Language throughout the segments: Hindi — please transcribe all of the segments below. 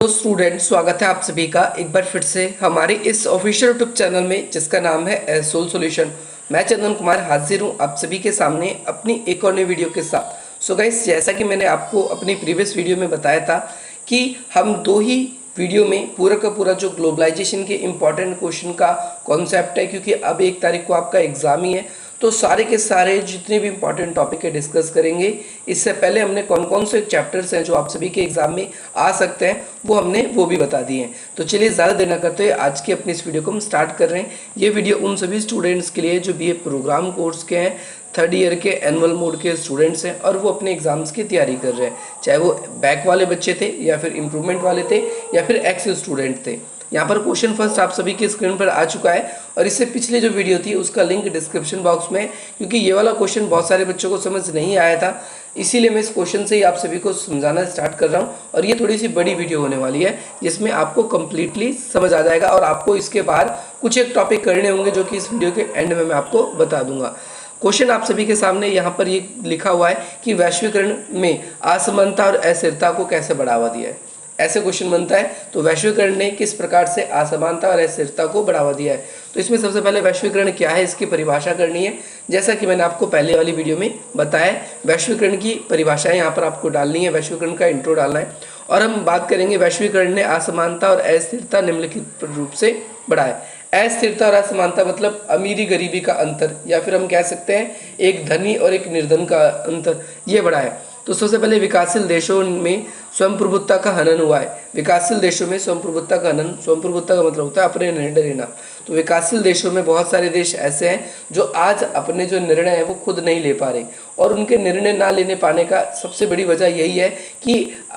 तो स्टूडेंट, स्वागत है आप सभी का एक बार फिर से हमारे इस ऑफिशियल यूट्यूब चैनल में जिसका नाम है सोल सॉल्यूशन। मैं चंदन कुमार हाजिर हूँ आप सभी के सामने अपनी एक और नई वीडियो के साथ। सो गाइस, जैसा कि मैंने आपको अपनी प्रीवियस वीडियो में बताया था कि हम दो ही वीडियो में पूरा का पूरा जो ग्लोबलाइजेशन के इम्पॉर्टेंट क्वेश्चन का कॉन्सेप्ट है, क्योंकि अब 1 तारीख को आपका एग्ज़ाम ही है, तो सारे के सारे जितने भी इंपॉर्टेंट टॉपिक है डिस्कस करेंगे। इससे पहले हमने कौन कौन से चैप्टर्स हैं जो आप सभी के एग्जाम में आ सकते हैं वो भी बता दिए हैं। तो चलिए ज़्यादा देर न करते हुए आज की अपनी इस वीडियो को हम स्टार्ट कर रहे हैं। ये वीडियो उन सभी स्टूडेंट्स के लिए जो बीए प्रोग्राम कोर्स के हैं, 3rd ईयर के एनुअल मोड के स्टूडेंट्स हैं और वो अपने एग्जाम्स की तैयारी कर रहे हैं, चाहे वो बैक वाले बच्चे थे या फिर इम्प्रूवमेंट वाले थे या फिर एक्सेल स्टूडेंट थे। यहाँ पर क्वेश्चन फर्स्ट आप सभी की स्क्रीन पर आ चुका है और इससे पिछले जो वीडियो थी उसका लिंक डिस्क्रिप्शन बॉक्स में है, क्योंकि ये वाला क्वेश्चन बहुत सारे बच्चों को समझ नहीं आया था, इसीलिए मैं इस क्वेश्चन से ही आप सभी को समझाना स्टार्ट कर रहा हूँ। और ये थोड़ी सी बड़ी वीडियो होने वाली है जिसमें आपको कंप्लीटली समझ आ जाएगा और आपको इसके बाद कुछ एक टॉपिक करने होंगे जो कि इस वीडियो के एंड में मैं आपको बता दूंगा। क्वेश्चन आप सभी के सामने यहाँ पर ये लिखा हुआ है कि वैश्वीकरण में असमानता और अस्थिरता को कैसे बढ़ावा दिया है। ऐसे क्वेश्चन बनता है तो वैश्वीकरण ने किस प्रकार से असमानता और अस्थिरता को बढ़ावा दिया है। तो इसमें सबसे पहले वैश्वीकरण क्या है इसकी परिभाषा करनी है। जैसा कि मैंने आपको पहले वाली वीडियो में बताया, वैश्वीकरण की परिभाषाएं यहाँ पर आपको डालनी है, वैश्वीकरण का इंट्रो डालना है और हम बात करेंगे वैश्वीकरण ने असमानता और अस्थिरता निम्नलिखित रूप से बढ़ाए। अस्थिरता और असमानता मतलब अमीरी गरीबी का अंतर, या फिर हम कह सकते हैं एक धनी और एक निर्धन का अंतर, ये बढ़ा है। तो सबसे पहले विकासशील देशों में स्वयं प्रभुत्ता का हनन हुआ है। विकासशील देशों में स्वयं प्रभुत्ता का हनन, स्वयं प्रभुत्ता का मतलब होता है अपने निर्णय लेना। तो विकासशील देशों में बहुत सारे देश ऐसे हैं जो आज अपने जो निर्णय है वो खुद नहीं ले पा रहे, और उनके निर्णय ना लेने पाने का सबसे बड़ी वजह यही है कि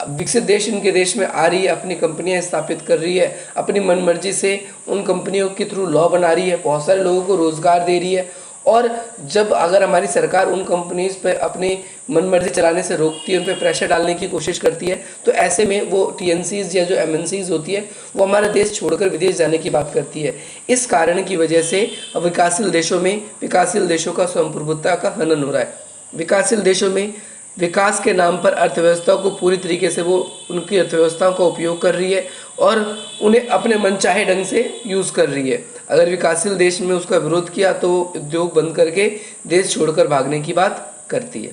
विकसित देश इनके देश में आ रही है, अपनी कंपनियां स्थापित कर रही है, अपनी मनमर्जी से उन कंपनियों के थ्रू लॉ बना रही है, बहुत सारे लोगों को रोजगार दे रही है। और जब अगर हमारी सरकार उन कंपनीज पे अपनी मनमर्जी चलाने से रोकती है, उन पे प्रेशर डालने की कोशिश करती है, तो ऐसे में वो टीएनसीज या जो एमएनसीज होती है वो हमारा देश छोड़कर विदेश जाने की बात करती है। इस कारण की वजह से विकासशील देशों में विकासशील देशों का स्वयं प्रभुत्ता का हनन हो रहा है। विकासशील देशों में विकास के नाम पर अर्थव्यवस्था को पूरी तरीके से वो उनकी अर्थव्यवस्थाओं का उपयोग कर रही है और उन्हें अपने मनचाहे ढंग से यूज़ कर रही है। अगर विकासशील देश में उसका विरोध किया तो उद्योग बंद करके देश छोड़कर भागने की बात करती है।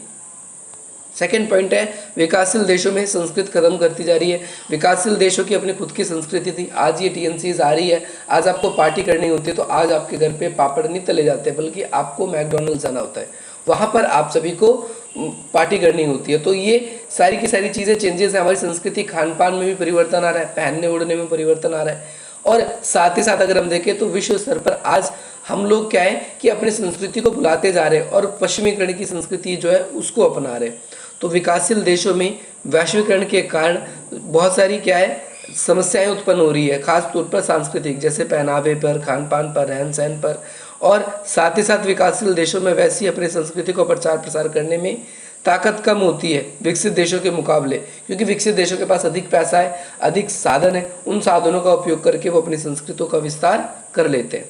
सेकेंड पॉइंट है विकासशील देशों में संस्कृति खत्म करती जा रही है। विकासशील देशों की अपनी खुद की संस्कृति थी, आज ये टीएनसीज आ रही है। आज आपको पार्टी करनी होती है तो आज आपके घर पे पापड़ नहीं तले जाते, बल्कि आपको मैकडोनल्ड्स जाना होता है, वहाँ पर आप सभी को पार्टी करनी होती है। तो ये सारी की सारी चीज़ें चेंजेस हैं। हमारी संस्कृति खान पान में भी परिवर्तन आ रहा है, पहनने ओढ़ने में परिवर्तन आ रहा है, और साथ ही साथ अगर हम देखें तो विश्व स्तर पर आज हम लोग क्या है कि अपनी संस्कृति को भुलाते जा रहे हैं और पश्चिमीकरण की संस्कृति जो है उसको अपना रहे हैं। तो विकासशील देशों में वैश्वीकरण के कारण बहुत सारी क्या है समस्याएं उत्पन्न हो रही है, खास तौर पर सांस्कृतिक, जैसे पहनावे पर, खान पान पर, रहन सहन पर, और साथ ही साथ विकासशील देशों में वैसी अपनी संस्कृति को प्रचार प्रसार करने में ताकत कम होती है विकसित देशों के मुकाबले, क्योंकि विकसित देशों के पास अधिक पैसा है, अधिक साधन है, उन साधनों का उपयोग करके वो अपनी संस्कृतियों का विस्तार कर लेते हैं।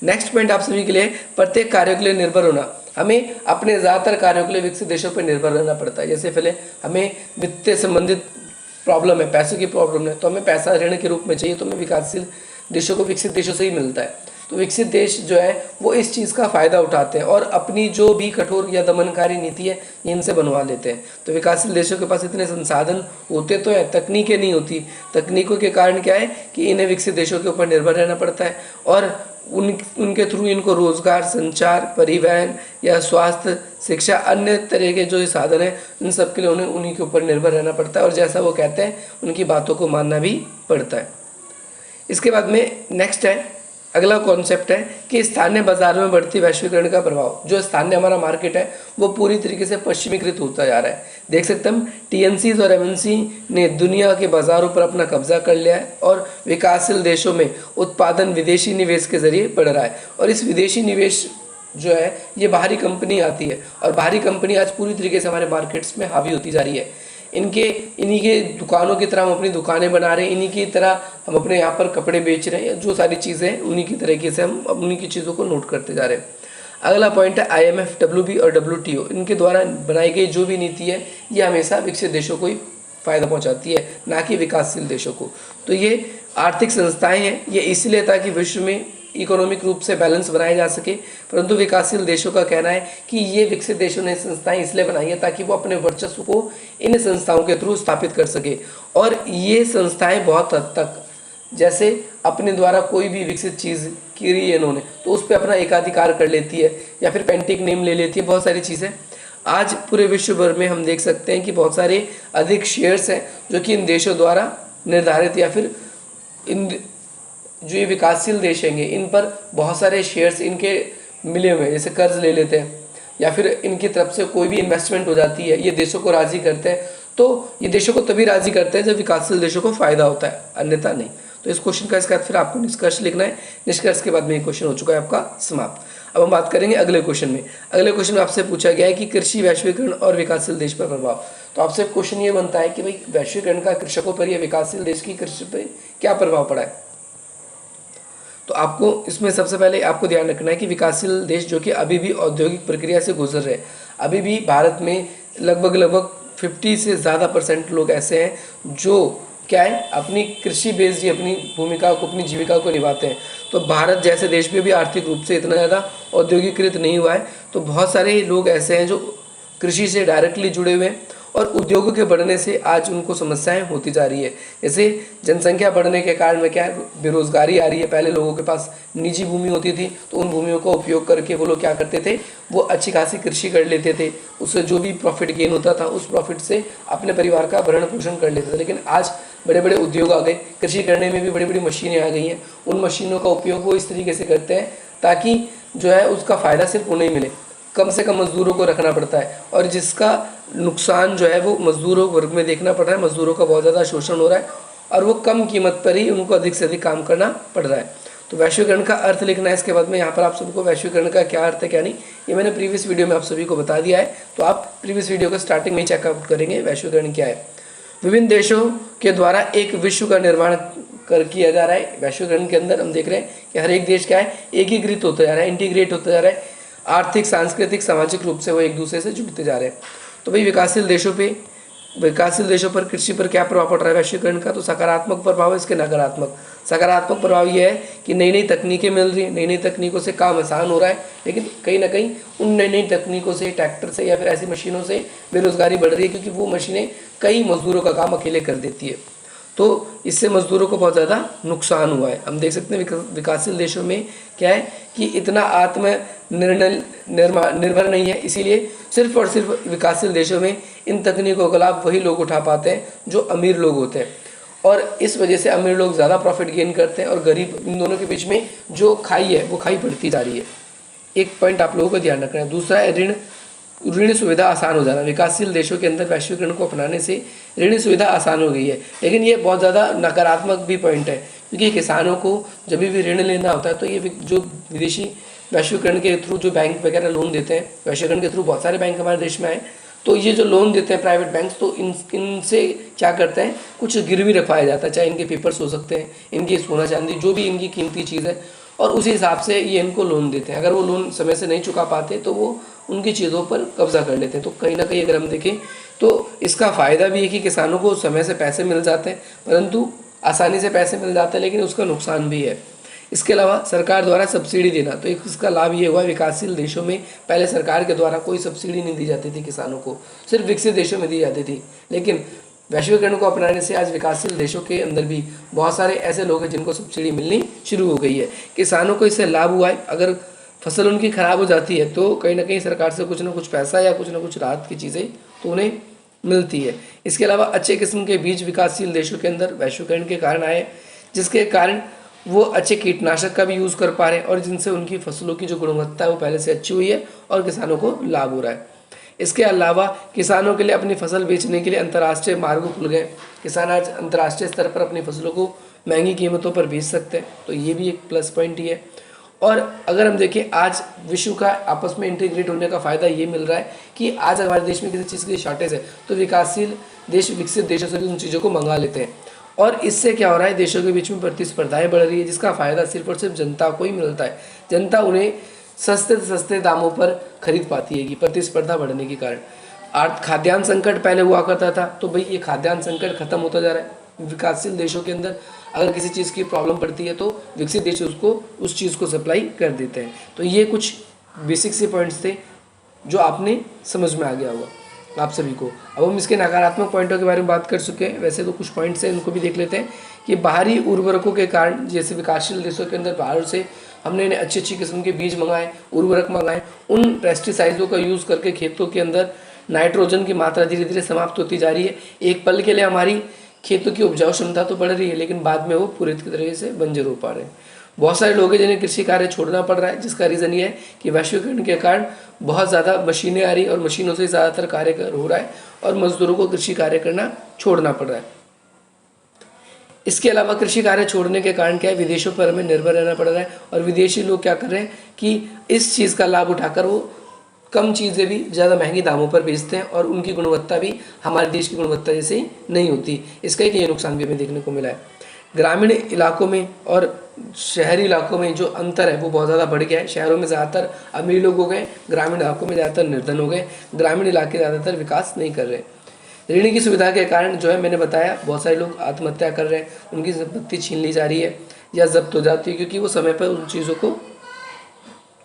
नेक्स्ट पॉइंट आप सभी के लिए प्रत्येक कार्यों के लिए निर्भर होना। हमें अपने ज़्यादातर कार्यों के लिए विकसित देशों पर निर्भर रहना पड़ता है। जैसे पहले हमें वित्तीय संबंधित प्रॉब्लम है, पैसों की प्रॉब्लम है, तो हमें पैसा ऋण के रूप में चाहिए, तो हमें विकासशील देशों को विकसित देशों से ही मिलता है। तो विकसित देश जो है वो इस चीज़ का फ़ायदा उठाते हैं और अपनी जो भी कठोर या दमनकारी नीति है इनसे बनवा लेते हैं। तो विकासशील देशों के पास इतने संसाधन होते तो हैं, तकनीकें नहीं होती। तकनीकों के कारण क्या है कि इन्हें विकसित देशों के ऊपर निर्भर रहना पड़ता है और उनके थ्रू इनको रोजगार, संचार, परिवहन या स्वास्थ्य, शिक्षा, अन्य तरह के जो साधन हैं इन सब के लिए उन्हें उन्हीं के ऊपर निर्भर रहना पड़ता है और जैसा वो कहते हैं उनकी बातों को मानना भी पड़ता है। इसके बाद में नेक्स्ट है, अगला कॉन्सेप्ट है कि स्थानीय बाजारों में बढ़ती वैश्वीकरण का प्रभाव। जो स्थानीय हमारा मार्केट है वो पूरी तरीके से पश्चिमीकृत होता जा रहा है। देख सकते हम टीएनसीज और एमएनसी ने दुनिया के बाजारों पर अपना कब्जा कर लिया है और विकासशील देशों में उत्पादन विदेशी निवेश के जरिए बढ़ रहा है। और इस विदेशी निवेश जो है ये बाहरी कंपनी आती है और बाहरी कंपनी आज पूरी तरीके से हमारे मार्केट्स में हावी होती जा रही है। इन्हीं के दुकानों की तरह हम अपनी दुकानें बना रहे हैं, इन्हीं की तरह हम अपने यहाँ पर कपड़े बेच रहे हैं, जो सारी चीज़ें हैं उन्हीं की तरीके से हम उन्हीं की चीज़ों को नोट करते जा रहे हैं। अगला पॉइंट है IMF, WB और WTO, इनके द्वारा बनाई गई जो भी नीति है ये हमेशा विकसित देशों को ही फ़ायदा पहुंचाती है, ना कि विकासशील देशों को। तो ये आर्थिक संस्थाएं हैं, ये इसलिए ताकि विश्व में इकोनॉमिक रूप से बैलेंस बनाया जा सके। परंतु विकासशील देशों का कहना है कि ये विकसित देशों ने संस्थाएं इसलिए बनाई है ताकि वो अपने वर्चस्व को इन संस्थाओं के थ्रू स्थापित कर सके। और ये संस्थाएं बहुत हद तक, जैसे अपने द्वारा कोई भी विकसित चीज़ की है इन्होंने, तो उस पर अपना एकाधिकार कर लेती है या फिर पेंटिक नेम ले लेती है, बहुत सारी चीज़ें। आज पूरे विश्व भर में हम देख सकते हैं कि बहुत सारे अधिक शेयर्स हैं जो कि इन देशों द्वारा निर्धारित, या फिर इन जो ये विकासशील देश हैं इन पर बहुत सारे शेयर्स इनके मिले हुए हैं। जैसे कर्ज ले लेते हैं या फिर इनकी तरफ से कोई भी इन्वेस्टमेंट हो जाती है, ये देशों को राज़ी करते हैं। तो ये देशों को तभी राज़ी करते हैं जब विकासशील देशों को फ़ायदा होता है, अन्यथा नहीं। तो इस क्वेश्चन का इसके बाद फिर आपको निष्कर्ष लिखना है। निष्कर्ष के बाद में ये क्वेश्चन हो चुका है आपका समाप्त। अब हम बात करेंगे अगले क्वेश्चन में। अगले क्वेश्चन में आपसे पूछा गया है कि कृषि वैश्वीकरण और विकासशील देश पर प्रभाव। तो आपसे क्वेश्चन ये बनता है कि भाई वैश्वीकरण का कृषकों पर या विकासशील देश की कृषि पर क्या प्रभाव पड़ा है। तो आपको इसमें सबसे पहले आपको ध्यान रखना है कि विकासशील देश जो कि अभी भी औद्योगिक प्रक्रिया से गुजर रहे हैं, अभी भी भारत में लगभग 50 से ज़्यादा % लोग ऐसे हैं जो क्या है अपनी कृषि बेस्ड ही अपनी भूमिका को, अपनी जीविका को निभाते हैं। तो भारत जैसे देश में भी आर्थिक रूप से इतना ज़्यादा औद्योगिकृत नहीं हुआ है, तो बहुत सारे लोग ऐसे हैं जो कृषि से डायरेक्टली जुड़े हुए हैं और उद्योगों के बढ़ने से आज उनको समस्याएं होती जा रही है। जैसे जनसंख्या बढ़ने के कारण में क्या है, बेरोजगारी आ रही है। पहले लोगों के पास निजी भूमि होती थी, तो उन भूमियों का उपयोग करके वो लोग क्या करते थे, वो अच्छी खासी कृषि कर लेते थे। उससे जो भी प्रॉफिट गेन होता था उस प्रॉफिट से अपने परिवार का भरण पोषण कर लेते थे। लेकिन आज बड़े बड़े उद्योग आ गए, कृषि करने में भी बड़ी बड़ी मशीनें आ गई हैं। उन मशीनों का उपयोग वो इस तरीके से करते हैं ताकि जो है उसका फ़ायदा सिर्फ उन्हें मिले, कम से कम मजदूरों को रखना पड़ता है, और जिसका नुकसान जो है वो मजदूरों वर्ग में देखना पड़ रहा है। मजदूरों का बहुत ज़्यादा शोषण हो रहा है और वो कम कीमत पर ही उनको अधिक से अधिक काम करना पड़ रहा है। तो वैश्वीकरण का अर्थ लिखना है। इसके बाद में यहाँ पर आप सबको वैश्वीकरण का क्या अर्थ है क्या नहीं, ये मैंने प्रीवियस वीडियो में आप सभी को बता दिया है। तो आप प्रीवियस वीडियो का स्टार्टिंग में ही चेकआउट करेंगे वैश्वीकरण क्या है। विभिन्न देशों के द्वारा एक विश्व का निर्माण किया जा रहा है। वैश्वीकरण के अंदर हम देख रहे हैं कि हर एक देश क्या है, एकीकृत होता जा रहा है, इंटीग्रेट होता जा रहा है। आर्थिक, सांस्कृतिक, सामाजिक रूप से वो एक दूसरे से जुड़ते जा रहे हैं। तो भाई विकासशील देशों पर कृषि पर क्या प्रभाव पड़ रहा है वैश्वीकरण का। तो सकारात्मक प्रभाव है, इसके नकारात्मक। सकारात्मक प्रभाव ये है कि नई नई तकनीकें मिल रही हैं, नई नई तकनीकों से काम आसान हो रहा है, लेकिन कहीं ना कहीं उन नई नई तकनीकों से, ट्रैक्टर से या फिर ऐसी मशीनों से बेरोजगारी बढ़ रही है, क्योंकि वो मशीनें कई मजदूरों का काम अकेले कर देती है। तो इससे मजदूरों को बहुत ज़्यादा नुकसान हुआ है। हम देख सकते हैं विकासशील देशों में क्या है कि इतना निर्भर नहीं है, इसीलिए सिर्फ और सिर्फ विकासशील देशों में इन तकनीकों का लाभ वही लोग उठा पाते हैं जो अमीर लोग होते हैं, और इस वजह से अमीर लोग ज़्यादा प्रॉफिट गेन करते हैं और गरीब, इन दोनों के बीच में जो खाई है वो खाई बढ़ती जा रही है। एक पॉइंट आप लोगों को ध्यान रखना है। दूसरा है ऋण सुविधा आसान हो जाना। विकासशील देशों के अंदर वैश्वीकरण को अपनाने से ऋण सुविधा आसान हो गई है, लेकिन ये बहुत ज़्यादा नकारात्मक भी पॉइंट है, क्योंकि किसानों को जब भी ऋण लेना होता है तो ये जो विदेशी वैश्वीकरण के थ्रू जो बैंक वगैरह लोन देते हैं, वैश्वीकरण के थ्रू बहुत सारे बैंक हमारे देश में आए, तो ये जो लोन देते हैं प्राइवेट बैंक, तो इनसे क्या करते हैं, कुछ गिरवी रखवाया जाता है, चाहे इनके पेपर्स हो सकते हैं, इनकी सोना चांदी, जो भी इनकी कीमती चीज़ है, और उसी हिसाब से ये इनको लोन देते हैं। अगर वो लोन समय से नहीं चुका पाते तो वो उनकी चीज़ों पर कब्जा कर लेते हैं। तो कहीं ना कहीं अगर हम देखें तो इसका फ़ायदा भी है कि किसानों को समय से पैसे मिल जाते हैं, परंतु आसानी से पैसे मिल जाते हैं, लेकिन उसका नुकसान भी है। इसके अलावा सरकार द्वारा सब्सिडी देना, तो एक इसका लाभ ये हुआ, विकासशील देशों में पहले सरकार के द्वारा कोई सब्सिडी नहीं दी जाती थी किसानों को, सिर्फ विकसित देशों में दी जाती थी। लेकिन वैश्वीकरण को अपनाने से आज विकासशील देशों के अंदर भी बहुत सारे ऐसे लोग हैं जिनको सब्सिडी मिलनी शुरू हो गई है। किसानों को इससे लाभ हुआ है। अगर फसल उनकी ख़राब हो जाती है तो कहीं ना कहीं सरकार से कुछ ना कुछ पैसा या कुछ ना कुछ राहत की चीज़ें तो उन्हें मिलती है। इसके अलावा अच्छे किस्म के बीज विकासशील देशों के अंदर वैश्वीकरण के कारण आए, जिसके कारण वो अच्छे कीटनाशक का भी यूज़ कर पा रहे हैं, और जिनसे उनकी फसलों की जो गुणवत्ता है वो पहले से अच्छी हुई है और किसानों को लाभ हो रहा है। इसके अलावा किसानों के लिए अपनी फसल बेचने के लिए अंतर्राष्ट्रीय मार्ग खुल गए। किसान आज अंतर्राष्ट्रीय स्तर पर अपनी फसलों को महंगी कीमतों पर बेच सकते हैं, तो ये भी एक प्लस पॉइंट ही है। और अगर हम देखें आज विश्व का आपस में इंटीग्रेट होने का फ़ायदा ये मिल रहा है कि आज हमारे देश में किसी चीज़ की शॉर्टेज है तो विकासशील देश विकसित देशों से भी उन चीज़ों को मंगा लेते हैं, और इससे क्या हो रहा है, देशों के बीच में प्रतिस्पर्धाएं बढ़ रही है, जिसका फ़ायदा सिर्फ और सिर्फ जनता को ही मिलता है। जनता उन्हें सस्ते दामों पर खरीद पाती है कि प्रतिस्पर्धा बढ़ने के कारण। खाद्यान्न संकट पहले हुआ करता था, तो भाई ये खाद्यान्न संकट खत्म होता जा रहा है। विकासशील देशों के अंदर अगर किसी चीज़ की प्रॉब्लम पड़ती है तो विकसित देश उसको उस चीज़ को सप्लाई कर देते हैं। तो ये कुछ बेसिक से पॉइंट्स थे जो आपने समझ में आ गया होगा आप सभी को। अब हम इसके नकारात्मक पॉइंटों के बारे में बात कर चुके हैं, वैसे तो कुछ पॉइंट्स हैं उनको भी देख लेते हैं कि बाहरी उर्वरकों के कारण, जैसे विकासशील देशों के अंदर बाहर से हमने अच्छी अच्छी किस्म के बीज मंगाए, उर्वरक मंगाए, उन पेस्टिसाइडों का यूज़ करके खेतों के अंदर नाइट्रोजन की मात्रा धीरे धीरे समाप्त होती जा रही है। एक पल के लिए हमारी खेतों की उपजाऊ क्षमता तो बढ़ रही है, लेकिन बाद में वो पूरी तरीके से बंजर हो पा रहे हैं। बहुत सारे लोग हैं जिन्हें कृषि कार्य छोड़ना पड़ रहा है, जिसका रीज़न ये है कि वैश्वीकरण के कारण बहुत ज़्यादा मशीनें आ रही और मशीनों से ज़्यादातर कार्य हो रहा है और मजदूरों को कृषि कार्य करना छोड़ना पड़ रहा है। इसके अलावा कृषि कार्य छोड़ने के कारण क्या है, विदेशों पर हमें निर्भर रहना पड़ रहा है और विदेशी लोग क्या कर रहे हैं कि इस चीज़ का लाभ उठाकर वो कम चीज़ें भी ज़्यादा महंगी दामों पर बेचते हैं और उनकी गुणवत्ता भी हमारे देश की गुणवत्ता जैसे नहीं होती। इसका एक ये नुकसान भी हमें देखने को मिला है। ग्रामीण इलाकों में और शहरी इलाकों में जो अंतर है वो बहुत ज़्यादा बढ़ गया है। शहरों में ज़्यादातर अमीर लोग हो गए, ग्रामीण इलाकों में ज़्यादातर निर्धन हो गए। ग्रामीण इलाके ज़्यादातर विकास नहीं कर रहे। ऋण की सुविधा के कारण जो है, मैंने बताया, बहुत सारे लोग आत्महत्या कर रहे हैं, उनकी संपत्ति छीन ली जा रही है या जब्त हो जाती है क्योंकि वो समय पर उन चीज़ों को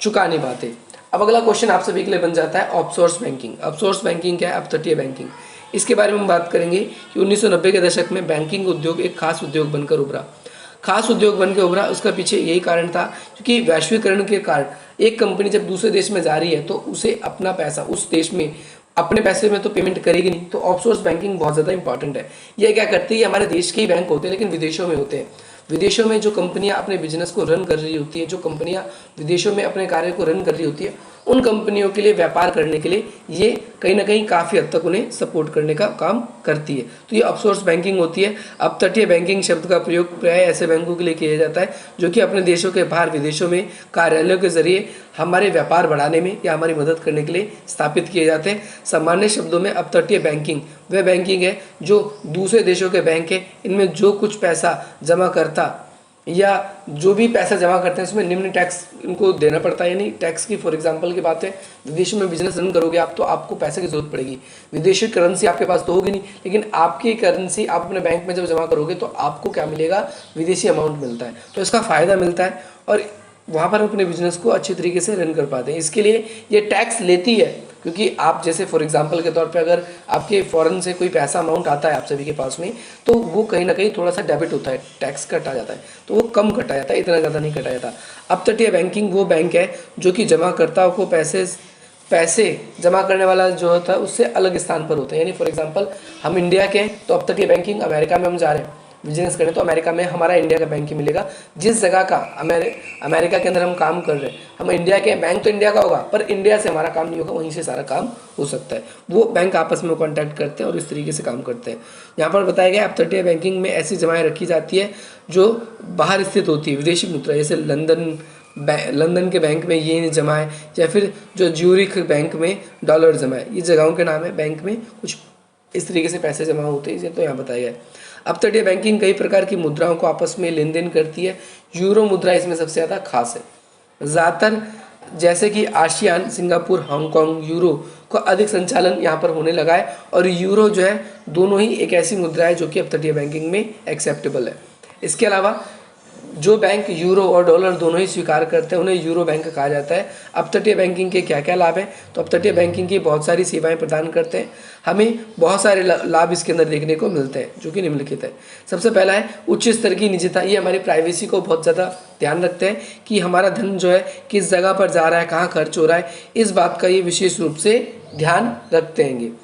चुका नहीं पाते। अब अगला क्वेश्चन आप सभी के लिए बन जाता है ऑफशोर बैंकिंग। ऑफशोर बैंकिंग क्या है? अपतटीय बैंकिंग। इसके बारे में हम बात करेंगे कि 1990 के दशक में बैंकिंग उद्योग एक खास उद्योग बनकर उभरा। खास उद्योग बनकर उभरा, उसका पीछे यही कारण था क्योंकि वैश्वीकरण के कारण एक कंपनी जब दूसरे देश में जा रही है तो उसे अपना पैसा उस देश में अपने पैसे में तो पेमेंट करेगी नहीं, तो ऑफशोर बैंकिंग बहुत ज़्यादा इंपॉर्टेंट है। ये क्या करती है, हमारे देश के ही बैंक होते हैं लेकिन विदेशों में होते हैं। विदेशों में जो कंपनियां अपने बिजनेस को रन कर रही होती है, जो कंपनियां विदेशों में अपने कार्य को रन कर रही होती है, उन कंपनियों के लिए व्यापार करने के लिए ये कहीं ना कहीं काफ़ी हद तक उन्हें सपोर्ट करने का काम करती है। तो ये ऑफशोर बैंकिंग होती है। अपतटीय बैंकिंग शब्द का प्रयोग प्राय ऐसे बैंकों के लिए किया जाता है जो कि अपने देशों के बाहर विदेशों में कार्यालयों के जरिए हमारे व्यापार बढ़ाने में या हमारी मदद करने के लिए स्थापित किए जाते हैं। सामान्य शब्दों में अपतटीय बैंकिंग वह बैंकिंग है जो दूसरे देशों के बैंक है, इनमें जो कुछ पैसा जमा करता या जो भी पैसा जमा करते हैं उसमें निम्न टैक्स इनको देना पड़ता है। यानी टैक्स की फॉर एग्जांपल की बात है, विदेशों में बिजनेस रन करोगे आप तो आपको पैसे की जरूरत पड़ेगी। विदेशी करेंसी आपके पास तो होगी नहीं, लेकिन आपकी करेंसी आप अपने बैंक में जब जमा करोगे तो आपको क्या मिलेगा, विदेशी अमाउंट मिलता है। तो इसका फ़ायदा मिलता है और वहाँ पर हम अपने बिजनेस को अच्छी तरीके से रन कर पाते हैं। इसके लिए ये टैक्स लेती है क्योंकि आप जैसे फॉर एग्जांपल के तौर पे अगर आपके फॉरेन से कोई पैसा अमाउंट आता है आप सभी के पास में, तो वो कहीं ना कहीं थोड़ा सा डेबिट होता है, टैक्स कटा जाता है, तो वो कम कटा जाता है, इतना ज़्यादा नहीं कटा जाता। अपतटीय बैंकिंग वो बैंक है जो कि जमाकर्ताओं को पैसे जमा करने वाला जो होता है उससे अलग स्थान पर होता है। यानी फॉर एग्जांपल हम इंडिया के हैं तो अपतटीय बैंकिंग अमेरिका में हम जा रहे हैं बिजनेस करें तो अमेरिका में हमारा इंडिया का बैंक ही मिलेगा। जिस जगह का अमेरिका के अंदर हम काम कर रहे हैं, हम इंडिया के बैंक तो इंडिया का होगा पर इंडिया से हमारा काम नहीं होगा, वहीं से सारा काम हो सकता है। वो बैंक आपस में कॉन्टैक्ट करते हैं और इस तरीके से काम करते हैं। यहाँ पर बताया गया अपतटीय बैंकिंग में ऐसी जमाएँ रखी जाती है जो बाहर स्थित होती है, विदेशी मुद्रा, जैसे लंदन के बैंक में येन जमा है या फिर जो ज्यूरिख बैंक में डॉलर जमा है, ये जगहों के नाम है। बैंक में कुछ इस तरीके से पैसे जमा होते हैं, इसे तो यहाँ बताया गया है। अपतटीय बैंकिंग कई प्रकार की मुद्राओं को आपस में लेन देन करती है। यूरो मुद्रा इसमें सबसे ज़्यादा खास है। ज़्यादातर जैसे कि आसियान, सिंगापुर, हांगकांग, यूरो का अधिक संचालन यहाँ पर होने लगा है और यूरो जो है दोनों ही एक ऐसी मुद्रा है जो कि अपतटीय बैंकिंग में एक्सेप्टेबल है। इसके अलावा जो बैंक यूरो और डॉलर दोनों ही स्वीकार करते हैं उन्हें यूरो बैंक कहा जाता है। अपतटीय बैंकिंग के क्या क्या लाभ हैं, तो अपतटीय बैंकिंग की बहुत सारी सेवाएं प्रदान करते हैं। हमें बहुत सारे लाभ इसके अंदर देखने को मिलते हैं जो कि निम्नलिखित है। सबसे पहला है उच्च स्तर की निजता। ये हमारी प्राइवेसी को बहुत ज़्यादा ध्यान रखते हैं कि हमारा धन जो है किस जगह पर जा रहा है, कहाँ खर्च हो रहा है, इस बात का ये विशेष रूप से ध्यान रखते हैं।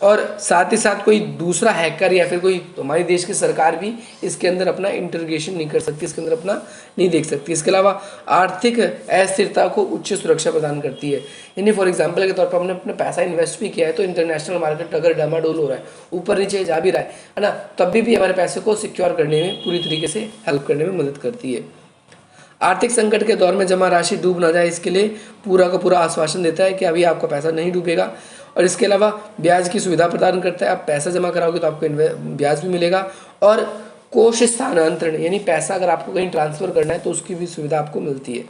और साथ ही साथ कोई दूसरा हैकर या फिर कोई हमारे देश की सरकार भी इसके अंदर अपना इंटरगेशन नहीं कर सकती, इसके अंदर अपना नहीं देख सकती। इसके अलावा आर्थिक अस्थिरता को उच्च सुरक्षा प्रदान करती है। यानी फॉर एग्जांपल के तौर पर हमने अपना पैसा इन्वेस्ट भी किया है तो इंटरनेशनल मार्केट अगर डामाडोल हो रहा है, ऊपर नीचे जा भी रहा है ना, तब भी हमारे पैसे को सिक्योर करने में पूरी तरीके से हेल्प करने में मदद करती है। आर्थिक संकट के दौर में जमा राशि डूब ना जाए इसके लिए पूरा का पूरा आश्वासन देता है कि अभी आपका पैसा नहीं डूबेगा। और इसके अलावा ब्याज की सुविधा प्रदान करता है। आप पैसा जमा कराओगे तो आपको ब्याज भी मिलेगा। और कोष स्थानांतरण यानी पैसा अगर आपको कहीं ट्रांसफ़र करना है तो उसकी भी सुविधा आपको मिलती है।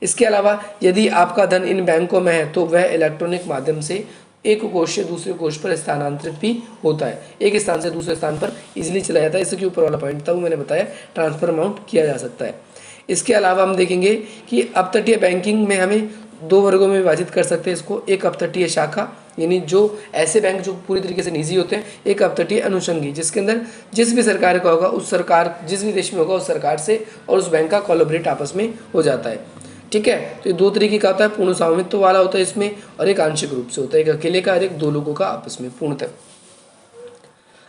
इसके अलावा यदि आपका धन इन बैंकों में है तो वह इलेक्ट्रॉनिक माध्यम से एक कोष से दूसरे कोष पर स्थानांतरित भी होता है, एक स्थान से दूसरे स्थान पर इजीली चला जाता है। इससे कि ऊपर वाला पॉइंट था वो मैंने बताया, ट्रांसफर अमाउंट किया जा सकता है। इसके अलावा हम देखेंगे कि अपतटीय बैंकिंग में हमें दो वर्गों में विभाजित कर सकते हैं इसको। एक अपतटीय शाखा, यानी जो ऐसे बैंक जो पूरी तरीके से निजी होते हैं। एक अपतटीय अनुषंगी, जिसके अंदर जिस भी सरकार का होगा उस सरकार, जिस भी देश में होगा उस सरकार से और उस बैंक का कोलैबोरेट आपस में हो जाता है। ठीक है, तो ये दो तरीके का होता है, पूर्ण स्वामित्व वाला होता है इसमें, और एक आंशिक रूप से होता है, एक अकेले का और एक दो लोगों का आपस में पूर्णतः।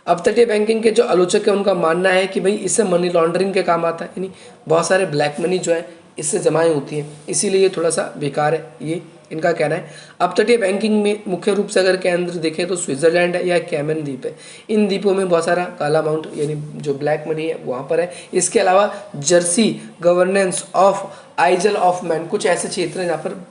अपतटीय बैंकिंग के जो आलोचक है उनका मानना है कि भाई इससे मनी लॉन्ड्रिंग के काम आता है, यानी बहुत सारे ब्लैक मनी जो है इससे जमाएं होती हैं, इसीलिए ये थोड़ा सा बेकार है, ये इनका कहना है। अपतटीय बैंकिंग में मुख्य रूप से अगर केंद्र देखें तो स्विट्जरलैंड है या कैमन द्वीप है। इन द्वीपों में बहुत सारा काला अमाउंट यानी जो ब्लैक मनी है वहाँ पर है। इसके अलावा Jersey, governance of Aizawl of man, कुछ ऐसे क्षेत्र हैं जहाँ पर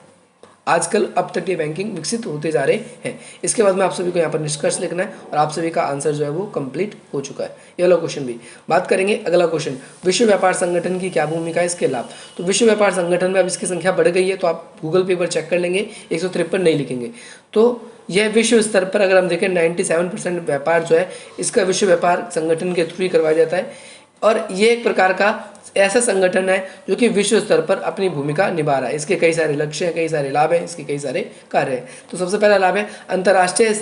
आजकल अपतटीय बैंकिंग विकसित होते जा रहे हैं। इसके बाद में आप सभी को यहाँ पर निष्कर्ष लिखना है और आप सभी का आंसर जो है वो कंप्लीट हो चुका है। ये वाला क्वेश्चन भी बात करेंगे। अगला क्वेश्चन, विश्व व्यापार संगठन की क्या भूमिका है, इसके लाभ। तो विश्व व्यापार संगठन में अब इसकी संख्या बढ़ गई है, तो आप गूगल पे पर चेक कर लेंगे, 153 नहीं लिखेंगे। तो यह विश्व स्तर पर अगर हम देखें 97% व्यापार जो है इसका विश्व व्यापार संगठन के थ्रू ही करवाया जाता है, और ये एक प्रकार का ऐसा संगठन है जो कि विश्व स्तर पर अपनी भूमिका निभा रहा है। इसके कई सारे लक्ष्य हैं, कई सारे लाभ हैं, इसके कई सारे कार्य हैं। तो सबसे पहला लाभ है अंतर्राष्ट्रीय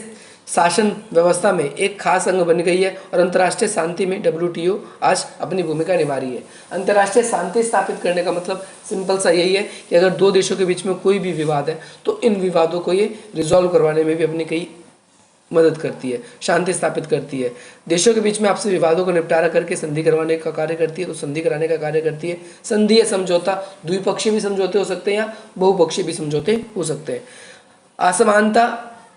शासन व्यवस्था में एक खास अंग बन गई है, और अंतर्राष्ट्रीय शांति में WTO आज अपनी भूमिका निभा रही है। अंतर्राष्ट्रीय शांति स्थापित करने का मतलब सिंपल सा यही है कि अगर दो देशों के बीच में कोई भी विवाद है तो इन विवादों को ये रिजॉल्व करवाने में भी अपनी कई मदद करती है, शांति स्थापित करती है। देशों के बीच में आपसे विवादों को निपटारा करके संधि करवाने का कार्य करती है, तो संधि कराने का कार्य करती है। संधि या समझौता द्विपक्षीय भी समझौते हो सकते हैं या बहुपक्षीय भी समझौते हो सकते हैं। असमानता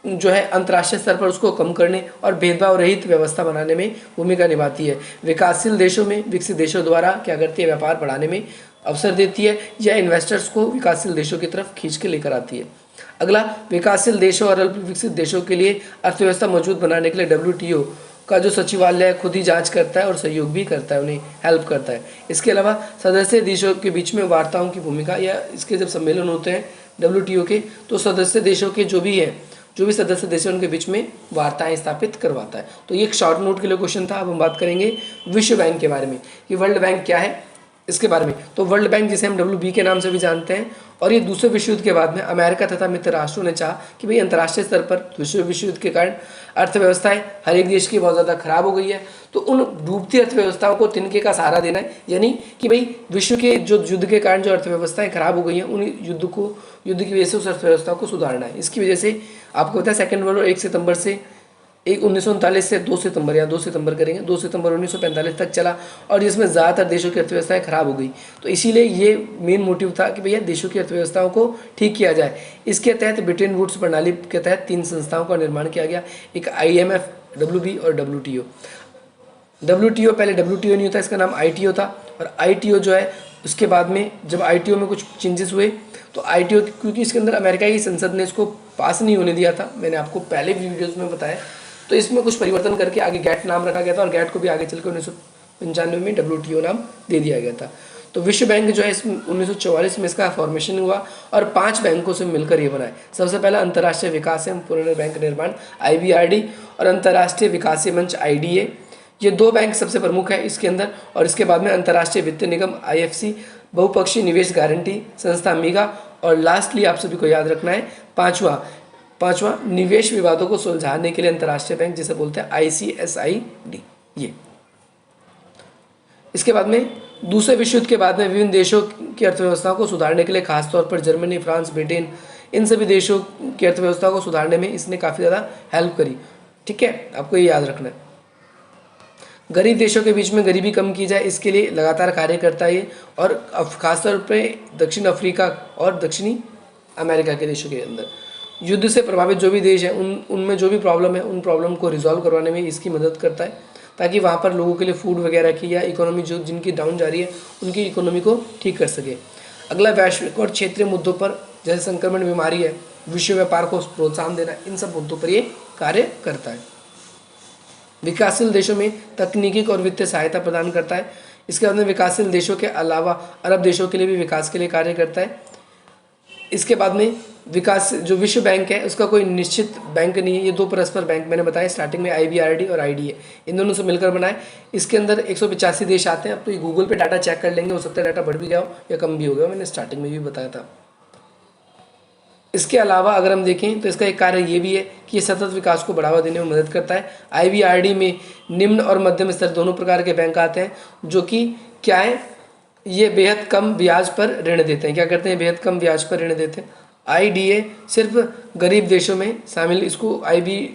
जो है अंतर्राष्ट्रीय स्तर पर उसको कम करने और भेदभाव रहित व्यवस्था बनाने में भूमिका निभाती है। विकासशील देशों में विकसित देशों द्वारा क्या करती है, व्यापार बढ़ाने में अवसर देती है, या इन्वेस्टर्स को विकासशील देशों की तरफ खींच के लेकर आती है। अगला, विकासशील देशों और अल्प विकसित देशों के लिए अर्थव्यवस्था मजबूत बनाने के लिए WTO का जो सचिवालय खुद ही जांच करता है और सहयोग भी करता है, उन्हें हेल्प करता है। इसके अलावा सदस्य देशों के बीच में वार्ताओं की भूमिका, या इसके जब सम्मेलन होते हैं WTO के, तो सदस्य देशों के जो भी सदस्य देश हैं उनके बीच में वार्ताएं स्थापित करवाता है। तो ये एक शॉर्ट नोट के लिए क्वेश्चन था। अब हम बात करेंगे विश्व बैंक के बारे में कि वर्ल्ड बैंक क्या है, इसके बारे में। तो वर्ल्ड बैंक, जिसे हम WB के नाम से भी जानते हैं, और ये दूसरे विश्व युद्ध के बाद में अमेरिका तथा मित्र राष्ट्रों ने चाहा कि भाई अंतर्राष्ट्रीय स्तर पर विश्व युद्ध के कारण अर्थव्यवस्थाएं हर एक देश की बहुत ज़्यादा खराब हो गई है, तो उन डूबती अर्थव्यवस्थाओं को तिनके का सहारा देना है, यानी कि भाई विश्व के जो युद्ध के कारण जो अर्थव्यवस्थाएं खराब हो गई हैं उन युद्ध की वजह से उस अर्थव्यवस्था को सुधारना है। इसकी वजह से आपको पता है सेकेंड वर्ल्ड वॉर 1 सितंबर से 1939 से 2 सितंबर या 2 सितंबर करेंगे 2 सितंबर 1945 तक चला, और जिसमें ज़्यादातर देशों की अर्थव्यवस्थाएं खराब हो गई। तो इसीलिए ये मेन मोटिव था कि भैया देशों की अर्थव्यवस्थाओं को ठीक किया जाए। इसके तहत ब्रिटेन वुड्स प्रणाली के तहत 3 संस्थाओं का निर्माण किया गया, एक IMF, WB और WTO। WTO पहले WTO नहीं होता, इसका नाम ITO था, और ITO जो है उसके बाद में जब ITO में कुछ चेंजेस हुए तो ITO, क्योंकि इसके अंदर अमेरिका की संसद ने इसको पास नहीं होने दिया था, मैंने आपको पहले भी वीडियोज़ में बताया, तो इसमें कुछ परिवर्तन करके आगे गैट नाम रखा गया था, और गैट को भी आगे चलकर 1995 में WTO नाम दे दिया गया था। तो विश्व बैंक जो है 1944 में इसका फॉर्मेशन हुआ, और 5 बैंकों से मिलकर ये बना है। सबसे पहला अंतर्राष्ट्रीय विकास एवं पुनर्निर्माण बैंक निर्माण IBRD, और अंतर्राष्ट्रीय विकासीय मंच IDA, ये 2 बैंक सबसे प्रमुख है इसके अंदर। और इसके बाद में अंतर्राष्ट्रीय वित्त निगम IFC, बहुपक्षीय निवेश गारंटी संस्था MIGA, और लास्टली आप सभी को याद रखना है पांचवा निवेश विवादों को सुलझाने के लिए अंतर्राष्ट्रीय बैंक, जिसे बोलते हैं ICSID। ये इसके बाद में दूसरे विश्व युद्ध के बाद में विभिन्न देशों की अर्थव्यवस्थाओं को सुधारने के लिए, खासतौर पर जर्मनी, फ्रांस, ब्रिटेन, इन सभी देशों की अर्थव्यवस्था को सुधारने में इसने काफ़ी ज़्यादा हेल्प करी। ठीक है, आपको ये याद रखना है। गरीब देशों के बीच में गरीबी कम की जाए, इसके लिए लगातार कार्य करता है ये, और खासतौर पर दक्षिण अफ्रीका और दक्षिणी अमेरिका के देशों के अंदर युद्ध से प्रभावित जो भी देश हैं उनमें जो भी प्रॉब्लम है उन प्रॉब्लम को रिजॉल्व करवाने में इसकी मदद करता है, ताकि वहाँ पर लोगों के लिए फूड वगैरह की या इकोनॉमी जो जिनकी डाउन जा रही है उनकी इकोनॉमी को ठीक कर सके। अगला, वैश्विक और क्षेत्रीय मुद्दों पर जैसे संक्रमण बीमारी है, विश्व व्यापार को प्रोत्साहन देना, इन सब मुद्दों पर ये कार्य करता है। विकासशील देशों में तकनीकी और वित्तीय सहायता प्रदान करता है। इसके बाद में विकासशील देशों के अलावा अरब देशों के लिए भी विकास के लिए कार्य करता है। इसके बाद में विकास जो विश्व बैंक है उसका कोई निश्चित बैंक नहीं है, ये दो परस्पर बैंक मैंने बताया स्टार्टिंग में, IBRD और IDA, इन दोनों से मिलकर बनाए। इसके अंदर 185 देश आते हैं। अब तो ये गूगल पे डाटा चेक कर लेंगे, हो सकता है डाटा बढ़ भी गया हो या कम भी हो गया हो, मैंने स्टार्टिंग में भी बताया था। इसके अलावा अगर हम देखें तो इसका एक कार्य ये भी है कि ये सतत विकास को बढ़ावा देने में मदद करता है। IBRD में निम्न और मध्यम स्तर दोनों प्रकार के बैंक आते हैं, जो कि क्या है, ये बेहद कम ब्याज पर ऋण देते हैं। क्या करते हैं, बेहद कम ब्याज पर ऋण देते हैं। IDA सिर्फ गरीब देशों में शामिल, इसको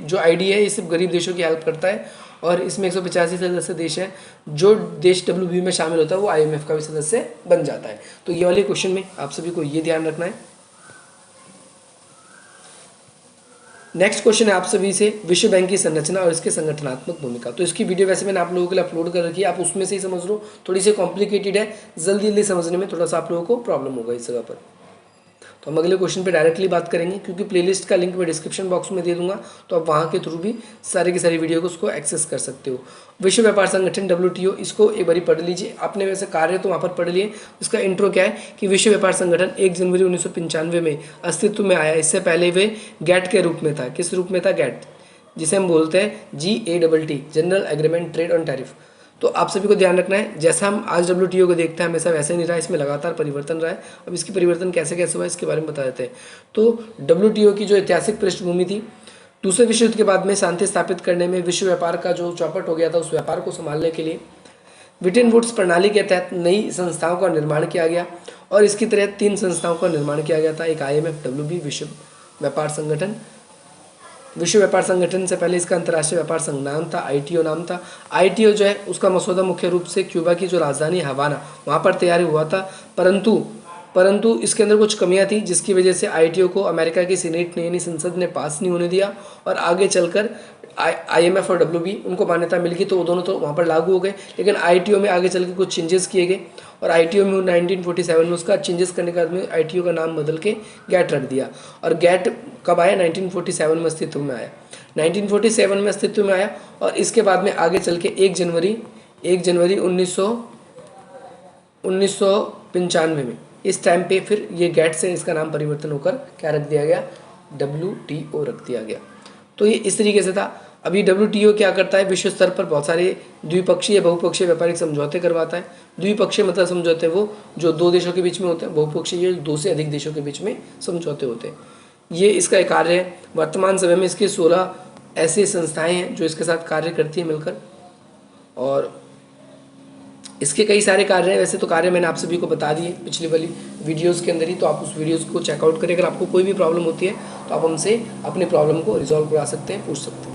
जो IDA है ये सिर्फ गरीब देशों की हेल्प करता है, और इसमें 185 सदस्य देश हैं। जो देश WB में शामिल होता है वो IMF का भी सदस्य बन जाता है। तो ये वाले क्वेश्चन में आप सभी को ये ध्यान रखना है। नेक्स्ट क्वेश्चन है आप सभी से, विश्व बैंक की संरचना और इसके संगठनात्मक भूमिका। तो इसकी वीडियो वैसे मैंने आप लोगों के लिए अपलोड कर रखी है, आप उसमें से ही समझ लो। थोड़ी सी कॉम्प्लिकेटेड है, जल्दी जल्दी समझने में थोड़ा सा आप लोगों को प्रॉब्लम होगा इस जगह पर। तो हम अगले क्वेश्चन पे डायरेक्टली बात करेंगे, क्योंकि प्लेलिस्ट का लिंक मैं डिस्क्रिप्शन बॉक्स में दे दूंगा, तो आप वहाँ के थ्रू भी सारी की सारी वीडियो को उसको एक्सेस कर सकते हो। विश्व व्यापार संगठन WTO, इसको एक बार पढ़ लीजिए। आपने वैसे कार्य तो वहाँ पर पढ़ लिए। उसका इंट्रो क्या है कि विश्व व्यापार संगठन 1 जनवरी 1995 में अस्तित्व में आया। इससे पहले वे GATT के रूप में था। किस रूप में था, GATT, जिसे हम बोलते हैं GATT, general agreement trade on tariff. तो आप सभी को ध्यान रखना है, जैसा हम आज WTO को देखते हैं हमेशा वैसे नहीं रहा, इसमें लगातार परिवर्तन रहा है। अब इसकी परिवर्तन कैसे कैसे हुआ इसके बारे में बता देते हैं। तो WTO की जो ऐतिहासिक पृष्ठभूमि थी, दूसरे विश्व युद्ध के बाद में शांति स्थापित करने में विश्व व्यापार का जो चौपट हो गया था, उस व्यापार को संभालने के लिए ब्रिटेन वुड्स प्रणाली के तहत नई संस्थाओं का निर्माण किया गया, और इसकी तहत 3 संस्थाओं का निर्माण किया गया था। एक IMF, WB, विश्व व्यापार संगठन। विश्व व्यापार संगठन से पहले इसका अंतर्राष्ट्रीय व्यापार संघ नाम था, ITO नाम था। ITO जो है उसका मसौदा मुख्य रूप से क्यूबा की जो राजधानी हवाना, वहाँ पर तैयार हुआ था, परंतु इसके अंदर कुछ कमियां थी, जिसकी वजह से ITO को अमेरिका की सीनेट ने यानी संसद ने पास नहीं होने दिया, और आगे चलकर IMF और WB उनको मान्यता मिल गई, तो वो दोनों तो वहाँ पर लागू हो गए। लेकिन ITO में आगे चल के कुछ चेंजेस किए गए, और ITO में 1947 में उसका चेंजेस करने के बाद में ITO का नाम बदल के GATT रख दिया। और GATT कब आया, 1947 में अस्तित्व में आया। 1947 में अस्तित्व में आया, और इसके बाद में आगे चल के 1 जनवरी 1995 में इस टाइम पे फिर ये GATT से इसका नाम परिवर्तन होकर क्या रख दिया गया, WTO रख दिया गया। तो ये इस तरीके से था। अभी WTO क्या करता है, विश्व स्तर पर बहुत सारे द्विपक्षीय बहुपक्षीय व्यापारिक समझौते करवाता है। द्विपक्षीय मतलब समझौते वो जो 2 देशों के बीच में होते हैं, बहुपक्षीय ये 2 से अधिक देशों के बीच में समझौते होते हैं। ये इसका एक कार्य है। वर्तमान समय में इसके 16 ऐसी संस्थाएं हैं जो इसके साथ कार्य करती हैं मिलकर, और इसके कई सारे कार्य हैं। वैसे तो कार्य मैंने आप सभी को बता दिए पिछली वाली वीडियोस के अंदर ही, तो आप उस वीडियोस को चेकआउट करें। अगर आपको कोई भी प्रॉब्लम होती है तो आप हमसे अपने प्रॉब्लम को रिजॉल्व करा सकते हैं, पूछ सकते हैं।